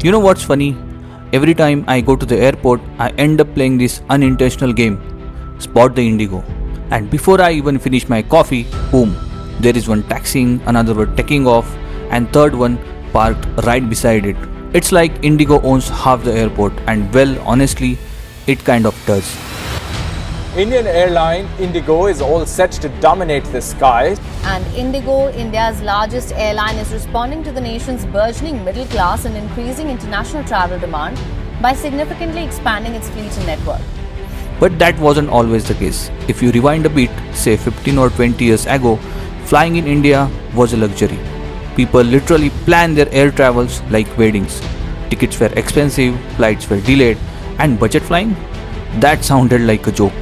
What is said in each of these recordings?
You know what's funny? Every time I go to the airport, I end up playing this unintentional game, Spot the Indigo. And before I even finish my coffee, boom, there is one taxiing, another one taking off, and third one parked right beside it. It's like Indigo owns half the airport, and well, honestly, it kind of does. Indian airline Indigo is all set to dominate the skies. And Indigo, India's largest airline, is responding to the nation's burgeoning middle class and increasing international travel demand by significantly expanding its fleet and network. But that wasn't always the case. If you rewind a bit, say 15 or 20 years ago, flying in India was a luxury. People literally planned their air travels like weddings. Tickets were expensive, flights were delayed, and budget flying? That sounded like a joke.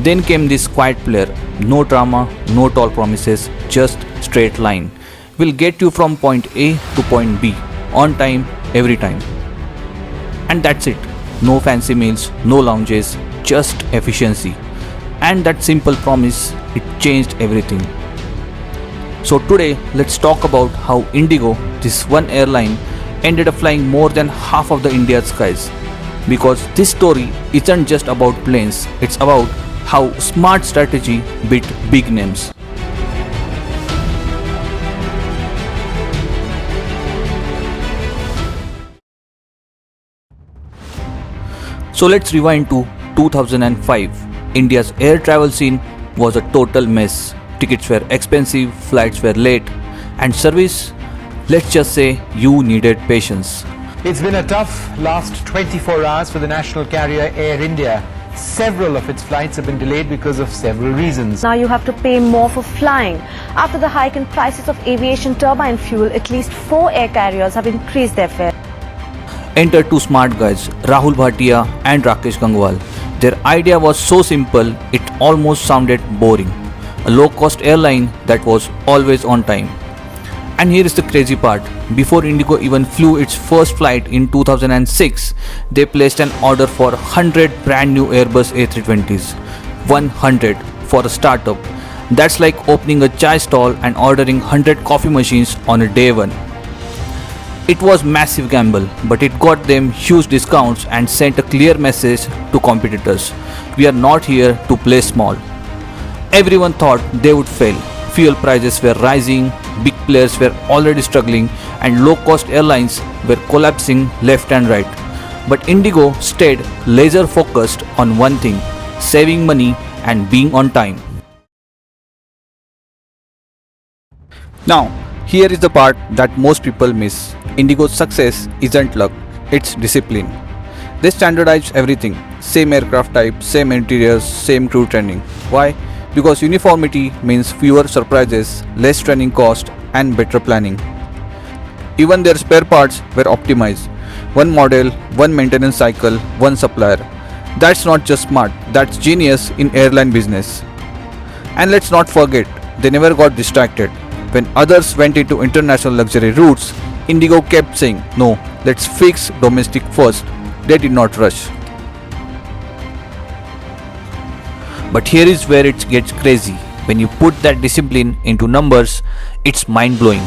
Then came this quiet player, no drama, no tall promises, just straight line. Will get you from point A to point B, on time, every time. And that's it. No fancy meals, no lounges, just efficiency. And that simple promise, it changed everything. So today, let's talk about how Indigo, this one airline, ended up flying more than half of the India's skies. Because this story isn't just about planes, it's about how smart strategy beat big names. So let's rewind to 2005. India's air travel scene was a total mess. Tickets were expensive, flights were late, and service, let's just say you needed patience. It's been a tough last 24 hours for the national carrier Air India. Several of its flights have been delayed because of several reasons. Now you have to pay more for flying. After the hike in prices of aviation turbine fuel, at least 4 air carriers have increased their fare. Enter two smart guys, Rahul Bhatia and Rakesh Gangwal. Their idea was so simple, it almost sounded boring. A low-cost airline that was always on time. And here is the crazy part. Before Indigo even flew its first flight in 2006, they placed an order for 100 brand new Airbus A320s. 100 for a startup. That's like opening a chai stall and ordering 100 coffee machines on a day one. It was massive gamble, but it got them huge discounts and sent a clear message to competitors. We are not here to play small. Everyone thought they would fail. Fuel prices were rising, big players were already struggling, and low-cost airlines were collapsing left and right. But Indigo stayed laser focused on one thing, saving money and being on time. Now, here is the part that most people miss. Indigo's success isn't luck, it's discipline. They standardized everything, same aircraft type, same interiors, same crew training. Why? Because uniformity means fewer surprises, less training cost, and better planning. Even their spare parts were optimized. One model, one maintenance cycle, one supplier. That's not just smart, that's genius in airline business. And let's not forget, they never got distracted. When others went into international luxury routes, Indigo kept saying, no, let's fix domestic first. They did not rush. But here is where it gets crazy. When you put that discipline into numbers, it's mind-blowing.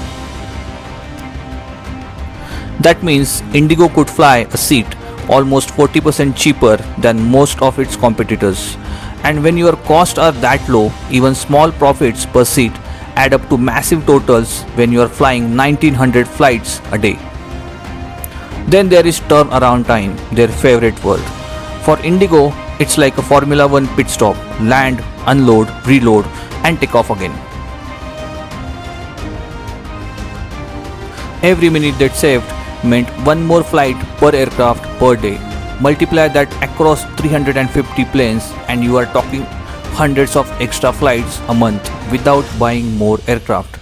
That means Indigo could fly a seat almost 40% cheaper than most of its competitors. And when your costs are that low, even small profits per seat add up to massive totals when you are flying 1900 flights a day. Then there is turnaround time, their favorite word. For Indigo, it's like a Formula 1 pit stop, land, unload, reload, and take off again. Every minute that saved meant one more flight per aircraft per day. Multiply that across 350 planes and you are talking hundreds of extra flights a month without buying more aircraft.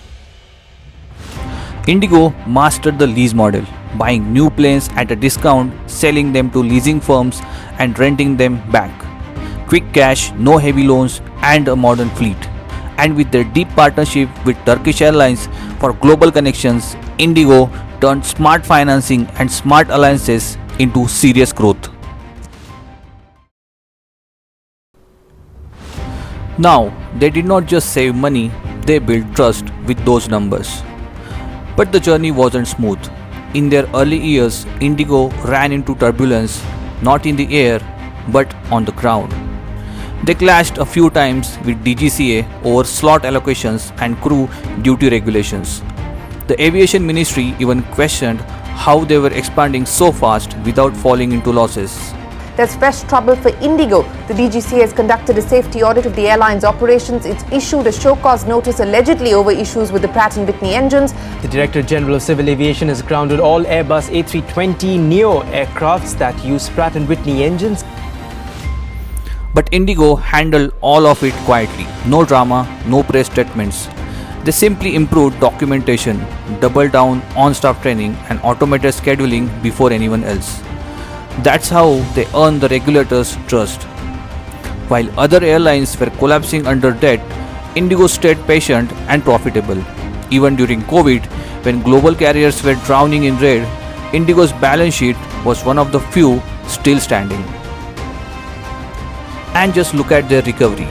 Indigo mastered the lease model, buying new planes at a discount, selling them to leasing firms and renting them back. Quick cash, no heavy loans, and a modern fleet. And with their deep partnership with Turkish Airlines for global connections, Indigo turned smart financing and smart alliances into serious growth. Now, they did not just save money, they built trust with those numbers. But the journey wasn't smooth. In their early years, Indigo ran into turbulence not in the air but on the ground. They clashed a few times with DGCA over slot allocations and crew duty regulations. The Aviation Ministry even questioned how they were expanding so fast without falling into losses. There's fresh trouble for Indigo. The DGCA has conducted a safety audit of the airline's operations. It's issued a show-cause notice allegedly over issues with the Pratt & Whitney engines. The Director General of Civil Aviation has grounded all Airbus A320neo aircrafts that use Pratt & Whitney engines. But Indigo handled all of it quietly. No drama, no press statements. They simply improved documentation, doubled down on staff training and automated scheduling before anyone else. That's how they earned the regulators' trust. While other airlines were collapsing under debt, Indigo stayed patient and profitable. Even during COVID, when global carriers were drowning in red, Indigo's balance sheet was one of the few still standing. And just look at their recovery.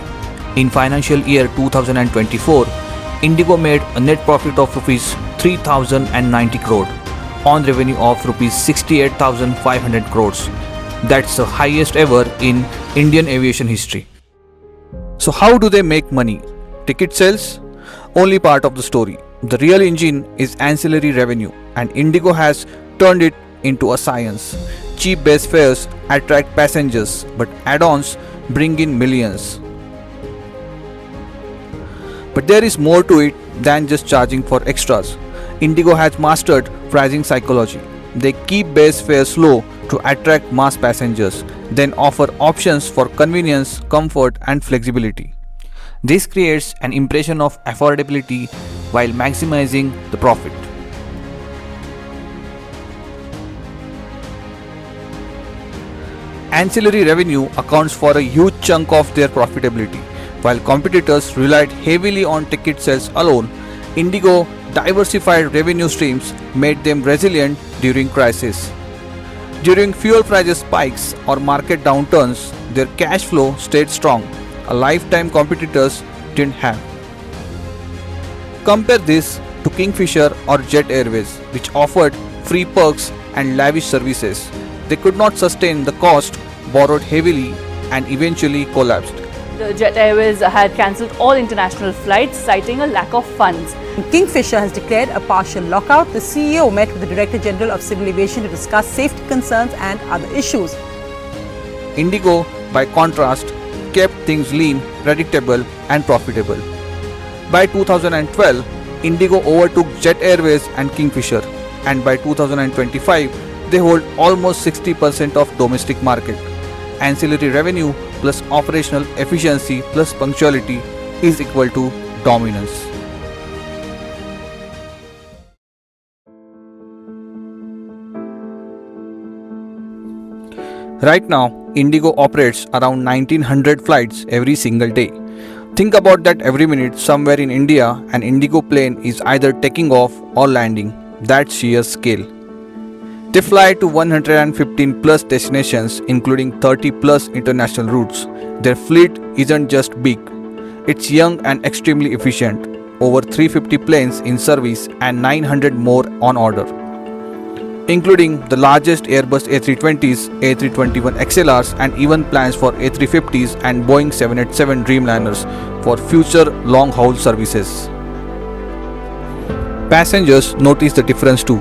In financial year 2024, Indigo made a net profit of Rs 3,090 crore on revenue of Rs 68,500 crores. That's the highest ever in Indian aviation history. So how do they make money? Ticket sales? Only part of the story. The real engine is ancillary revenue, and Indigo has turned it into a science. Cheap base fares attract passengers, but add-ons bring in millions. But there is more to it than just charging for extras. Indigo has mastered pricing psychology. They keep base fares low to attract mass passengers, then offer options for convenience, comfort, and flexibility. This creates an impression of affordability while maximizing the profit. Ancillary revenue accounts for a huge chunk of their profitability. While competitors relied heavily on ticket sales alone, Indigo diversified revenue streams made them resilient during crisis. During fuel prices spikes or market downturns, their cash flow stayed strong, a lifetime competitors didn't have. Compare this to Kingfisher or Jet Airways, which offered free perks and lavish services. They could not sustain the cost, borrowed heavily, and eventually collapsed. The Jet Airways had cancelled all international flights, citing a lack of funds. Kingfisher has declared a partial lockout. The CEO met with the Director General of Civil Aviation to discuss safety concerns and other issues. Indigo, by contrast, kept things lean, predictable, and profitable. By 2012, Indigo overtook Jet Airways and Kingfisher, and by 2025, they hold almost 60% of domestic market. Ancillary revenue plus operational efficiency plus punctuality is equal to dominance. Right now, Indigo operates around 1900 flights every single day. Think about that every minute somewhere in India an Indigo plane is either taking off or landing. That's sheer scale. They fly to 115 plus destinations, including 30 plus international routes. Their fleet isn't just big, it's young and extremely efficient. Over 350 planes in service and 900 more on order, including the largest Airbus A320s, A321 XLRs, and even plans for A350s and Boeing 787 Dreamliners for future long-haul services. Passengers notice the difference too.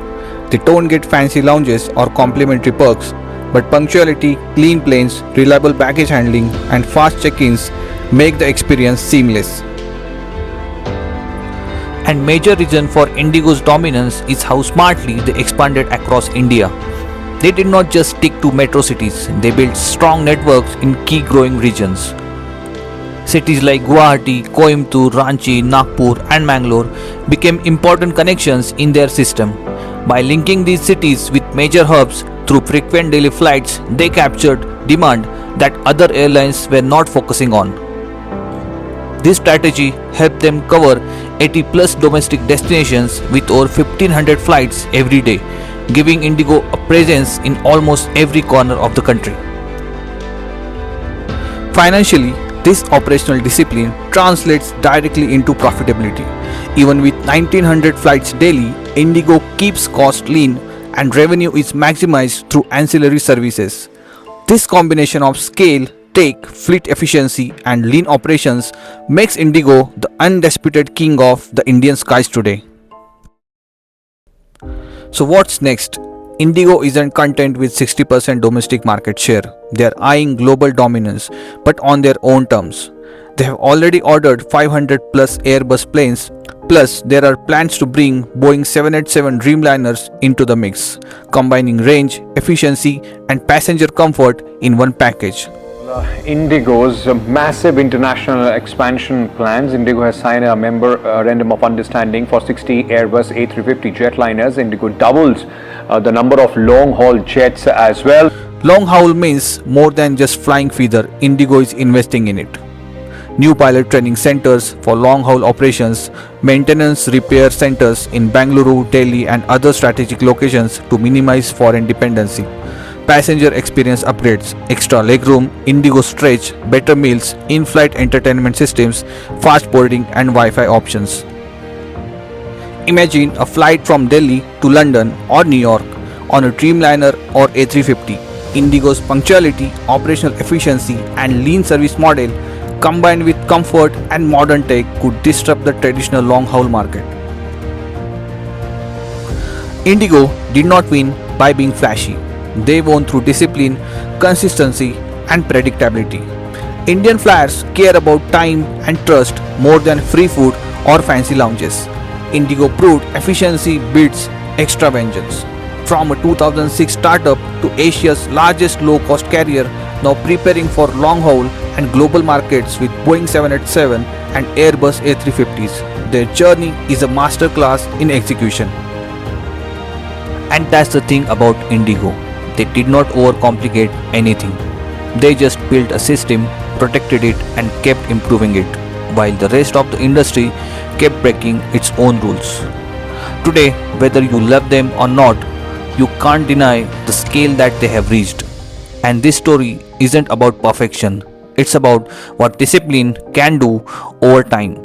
They don't get fancy lounges or complimentary perks, but punctuality, clean planes, reliable baggage handling, and fast check-ins make the experience seamless. And major reason for Indigo's dominance is how smartly they expanded across India. They did not just stick to metro cities, they built strong networks in key growing regions. Cities like Guwahati, Coimbatore, Ranchi, Nagpur and Mangalore became important connections in their system. By linking these cities with major hubs through frequent daily flights, they captured demand that other airlines were not focusing on. This strategy helped them cover 80 plus domestic destinations with over 1500 flights every day, giving Indigo a presence in almost every corner of the country. Financially, this operational discipline translates directly into profitability. Even with 1900 flights daily, Indigo keeps costs lean and revenue is maximized through ancillary services. This combination of scale, tech, fleet efficiency, and lean operations makes Indigo the undisputed king of the Indian skies today. So what's next? Indigo isn't content with 60% domestic market share. They are eyeing global dominance, but on their own terms. They have already ordered 500 plus Airbus planes, plus there are plans to bring Boeing 787 Dreamliners into the mix, combining range, efficiency, and passenger comfort in one package. Indigo's massive international expansion plans. Indigo has signed a memorandum of understanding for 60 Airbus A350 jetliners. Indigo doubles the number of long-haul jets as well. Long haul means more than just flying feather. Indigo is investing in it. New pilot training centers for long haul operations, maintenance repair centers in Bangalore, Delhi, and other strategic locations to minimize foreign dependency. Passenger experience upgrades, extra legroom, Indigo stretch, better meals, in-flight entertainment systems, fast boarding, and Wi-Fi options. Imagine a flight from Delhi to London or New York on a Dreamliner or A350. Indigo's punctuality, operational efficiency, and lean service model combined with comfort and modern tech could disrupt the traditional long-haul market. Indigo did not win by being flashy. They won through discipline, consistency, and predictability. Indian flyers care about time and trust more than free food or fancy lounges. Indigo proved efficiency beats extra vengeance. From a 2006 startup to Asia's largest low-cost carrier, now preparing for long-haul and global markets with Boeing 787 and Airbus A350s, their journey is a masterclass in execution. And that's the thing about Indigo. They did not overcomplicate anything. They just built a system, protected it, and kept improving it, while the rest of the industry kept breaking its own rules. Today, whether you love them or not, you can't deny the scale that they have reached. And this story isn't about perfection, it's about what discipline can do over time.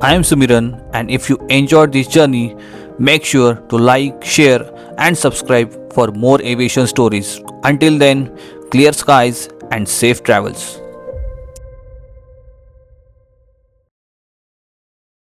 I am Sumiran, and if you enjoyed this journey, make sure to like, share, and subscribe for more aviation stories. Until then, clear skies and safe travels.